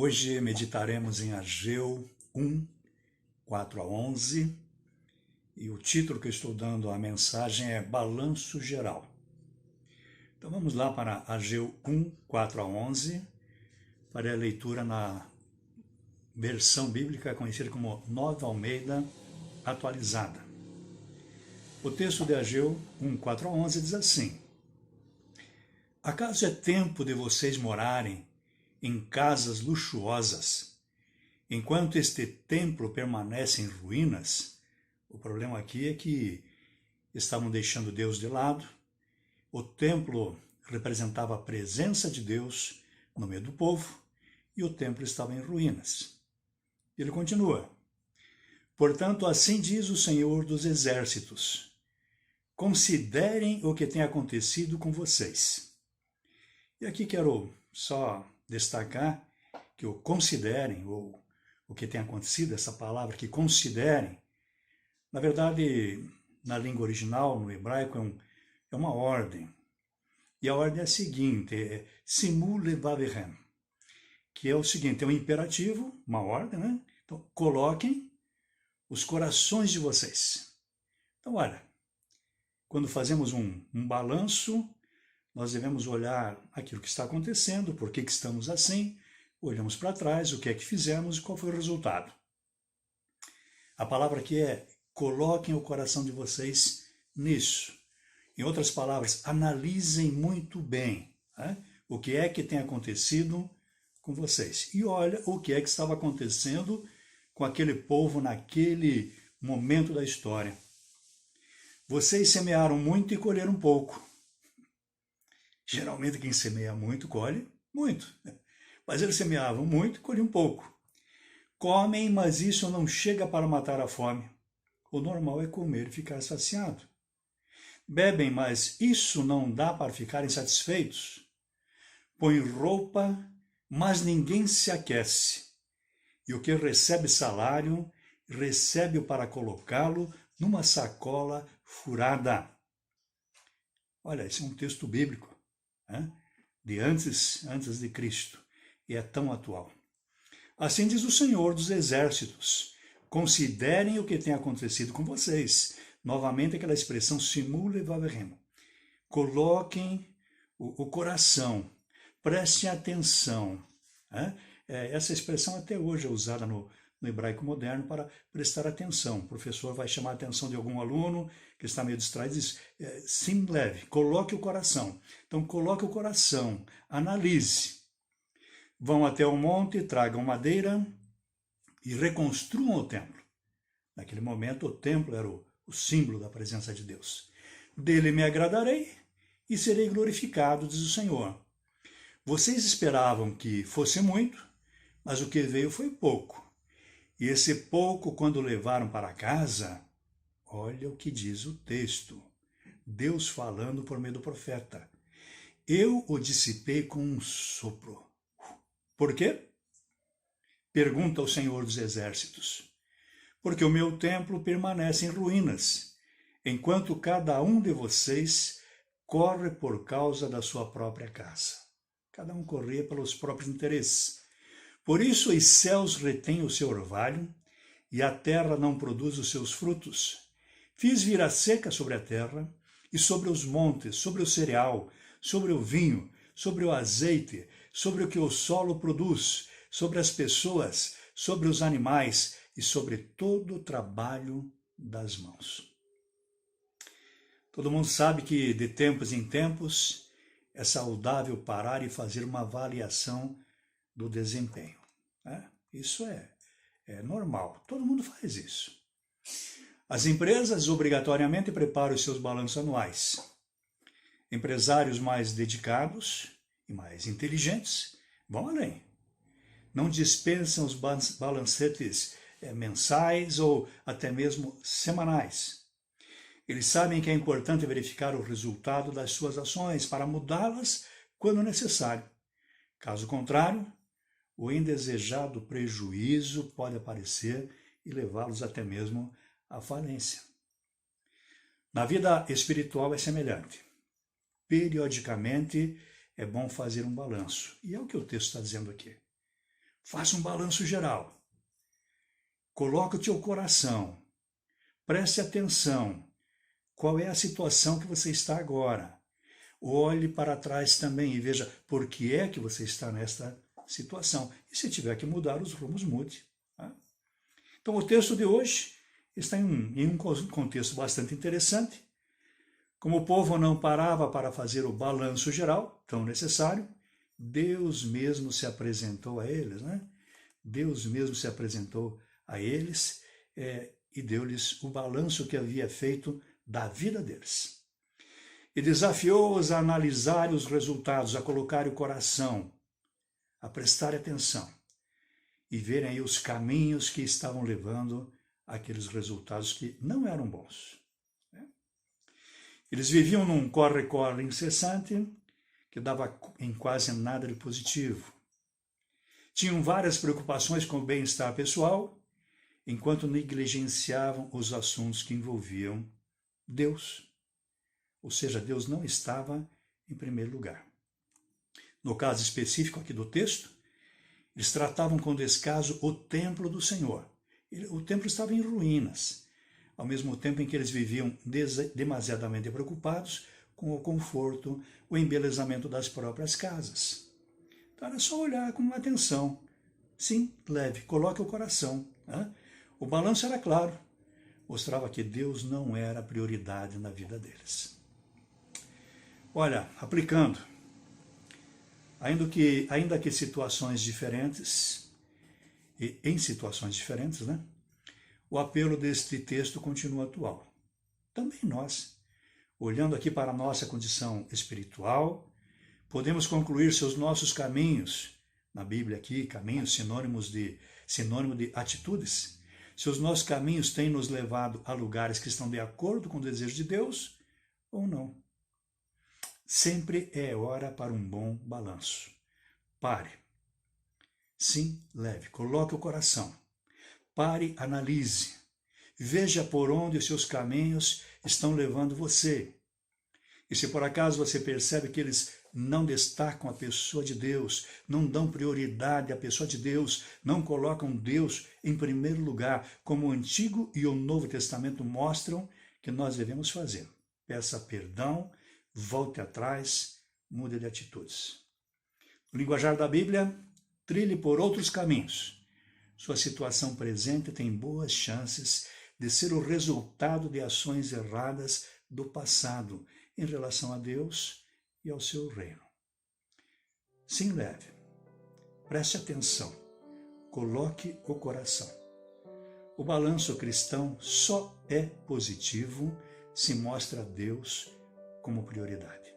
Hoje meditaremos em Ageu 1, 4 a 11, e o título que eu estou dando à mensagem é Balanço Geral. Então vamos lá para Ageu 1, 4 a 11, para a leitura na versão bíblica conhecida como Nova Almeida Atualizada. O texto de Ageu 1, 4 a 11 diz assim: Acaso é tempo de vocês morarem em casas luxuosas, enquanto este templo permanece em ruínas? O problema aqui é que estavam deixando Deus de lado. O templo representava a presença de Deus no meio do povo e o templo estava em ruínas. Ele continua: Portanto, assim diz o Senhor dos Exércitos: considerem o que tem acontecido com vocês. E aqui quero só destacar que o considerem, ou o que tem acontecido, essa palavra que considerem, na verdade, na língua original, no hebraico, é uma ordem. E a ordem é a seguinte, é Simu Levavechem, que é o seguinte, é um imperativo, uma ordem, né? Então, coloquem os corações de vocês. Então, olha, quando fazemos um balanço, nós devemos olhar aquilo que está acontecendo, por que estamos assim, olhamos para trás, o que é que fizemos e qual foi o resultado. A palavra aqui é: coloquem o coração de vocês nisso. Em outras palavras, analisem muito bem, né, o que é que tem acontecido com vocês. E olha o que é que estava acontecendo com aquele povo naquele momento da história. Vocês semearam muito e colheram pouco. Geralmente quem semeia muito, colhe muito. Mas eles semeavam muito e colhiam pouco. Comem, mas isso não chega para matar a fome. O normal é comer e ficar saciado. Bebem, mas isso não dá para ficarem satisfeitos. Põem roupa, mas ninguém se aquece. E o que recebe salário, recebe-o para colocá-lo numa sacola furada. Olha, esse é um texto bíblico, né? De antes de Cristo, e é tão atual. Assim diz o Senhor dos Exércitos: considerem o que tem acontecido com vocês. Novamente aquela expressão Simu Levavechem. Coloquem o coração, prestem atenção. Né? Essa expressão até hoje é usada no hebraico moderno para prestar atenção. O professor vai chamar a atenção de algum aluno que está meio distraído e diz: sim, leve, coloque o coração. Então, coloque o coração, analise. Vão até o monte, tragam madeira e reconstruam o templo. Naquele momento, o templo era o símbolo da presença de Deus. Dele me agradarei e serei glorificado, diz o Senhor. Vocês esperavam que fosse muito, mas o que veio foi pouco. E esse pouco, quando levaram para casa, olha o que diz o texto. Deus falando por meio do profeta: eu o dissipei com um sopro. Por quê? Pergunta o Senhor dos Exércitos. Porque o meu templo permanece em ruínas, enquanto cada um de vocês corre por causa da sua própria casa. Cada um corria pelos próprios interesses. Por isso os céus retêm o seu orvalho, e a terra não produz os seus frutos. Fiz vir a seca sobre a terra, e sobre os montes, sobre o cereal, sobre o vinho, sobre o azeite, sobre o que o solo produz, sobre as pessoas, sobre os animais e sobre todo o trabalho das mãos. Todo mundo sabe que de tempos em tempos é saudável parar e fazer uma avaliação do desempenho. Né? Isso é normal, todo mundo faz isso. As empresas obrigatoriamente preparam os seus balanços anuais. Empresários mais dedicados e mais inteligentes vão além. Não dispensam os balancetes mensais ou até mesmo semanais. Eles sabem que é importante verificar o resultado das suas ações para mudá-las quando necessário. Caso contrário, o indesejado prejuízo pode aparecer e levá-los até mesmo à falência. Na vida espiritual é semelhante. Periodicamente é bom fazer um balanço. E é o que o texto está dizendo aqui. Faça um balanço geral. Coloque o teu coração. Preste atenção. Qual é a situação que você está agora? Olhe para trás também e veja por que é que você está nesta situação. E se tiver que mudar os rumos, mude. Tá? Então, o texto de hoje está em um contexto bastante interessante. Como o povo não parava para fazer o balanço geral, tão necessário, Deus mesmo se apresentou a eles, né? Deus mesmo se apresentou a eles e deu-lhes o balanço que havia feito da vida deles. E desafiou-os a analisar os resultados, a colocar o coração, a prestar atenção e verem aí os caminhos que estavam levando àqueles resultados que não eram bons. Eles viviam num corre-corre incessante que dava em quase nada de positivo. Tinham várias preocupações com o bem-estar pessoal, enquanto negligenciavam os assuntos que envolviam Deus. Ou seja, Deus não estava em primeiro lugar. No caso específico aqui do texto, eles tratavam com descaso o templo do Senhor. O templo estava em ruínas, ao mesmo tempo em que eles viviam demasiadamente preocupados com o conforto, o embelezamento das próprias casas. Então era só olhar com atenção. Sim, leve, coloque o coração. Né? O balanço era claro, mostrava que Deus não era prioridade na vida deles. Olha, aplicando, ainda que situações diferentes, e em situações diferentes, né? O apelo deste texto continua atual. Também nós, olhando aqui para a nossa condição espiritual, podemos concluir se os nossos caminhos, na Bíblia aqui, caminhos sinônimo de atitudes, se os nossos caminhos têm nos levado a lugares que estão de acordo com o desejo de Deus ou não. Sempre é hora para um bom balanço. Pare. Sim, leve, coloque o coração. Pare, analise. Veja por onde os seus caminhos estão levando você. E se por acaso você percebe que eles não destacam a pessoa de Deus, não dão prioridade à pessoa de Deus, não colocam Deus em primeiro lugar, como o Antigo e o Novo Testamento mostram que nós devemos fazer. Peça perdão, volte atrás, mude de atitudes. No linguajar da Bíblia, trilhe por outros caminhos. Sua situação presente tem boas chances de ser o resultado de ações erradas do passado em relação a Deus e ao seu reino. Sim, leve. Preste atenção. Coloque o coração. O balanço cristão só é positivo se mostra Deus como prioridade.